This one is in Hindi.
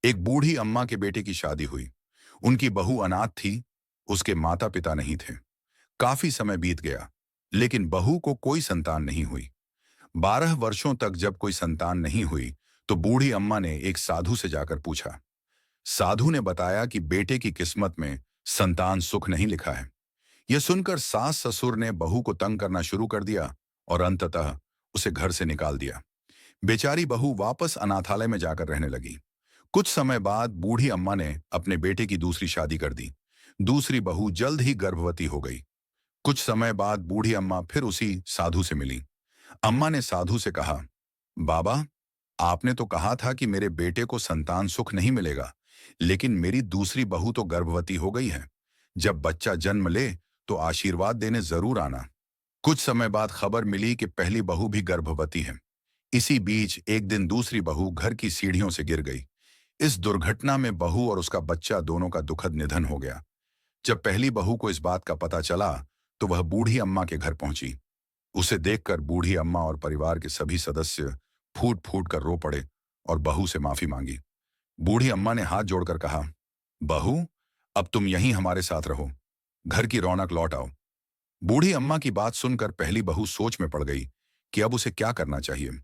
एक बूढ़ी अम्मा के बेटे की शादी हुई। उनकी बहू अनाथ थी, उसके माता पिता नहीं थे। काफी समय बीत गया, लेकिन बहू को कोई संतान नहीं हुई। 12 वर्षों तक जब कोई संतान नहीं हुई, तो बूढ़ी अम्मा ने एक साधु से जाकर पूछा। साधु ने बताया कि बेटे की किस्मत में संतान सुख नहीं लिखा है। यह सुनकर सास ससुर ने बहू को तंग करना शुरू कर दिया और अंततः उसे घर से निकाल दिया। बेचारी बहू वापस अनाथालय में जाकर रहने लगी। कुछ समय बाद बूढ़ी अम्मा ने अपने बेटे की दूसरी शादी कर दी। दूसरी बहू जल्द ही गर्भवती हो गई। कुछ समय बाद बूढ़ी अम्मा फिर उसी साधु से मिली। अम्मा ने साधु से कहा, बाबा, आपने तो कहा था कि मेरे बेटे को संतान सुख नहीं मिलेगा, लेकिन मेरी दूसरी बहू तो गर्भवती हो गई है। जब बच्चा जन्म ले तो आशीर्वाद देने जरूर आना। कुछ समय बाद खबर मिली कि पहली बहू भी गर्भवती है। इसी बीच एक दिन दूसरी बहू घर की सीढ़ियों से गिर गई। इस दुर्घटना में बहू और उसका बच्चा दोनों का दुखद निधन हो गया। जब पहली बहू को इस बात का पता चला, तो वह बूढ़ी अम्मा के घर पहुंची। उसे देखकर बूढ़ी अम्मा और परिवार के सभी सदस्य फूट फूट कर रो पड़े और बहू से माफी मांगी। बूढ़ी अम्मा ने हाथ जोड़कर कहा, बहू, अब तुम यहीं हमारे साथ रहो, घर की रौनक लौट आओ। बूढ़ी अम्मा की बात सुनकर पहली बहू सोच में पड़ गई कि अब उसे क्या करना चाहिए।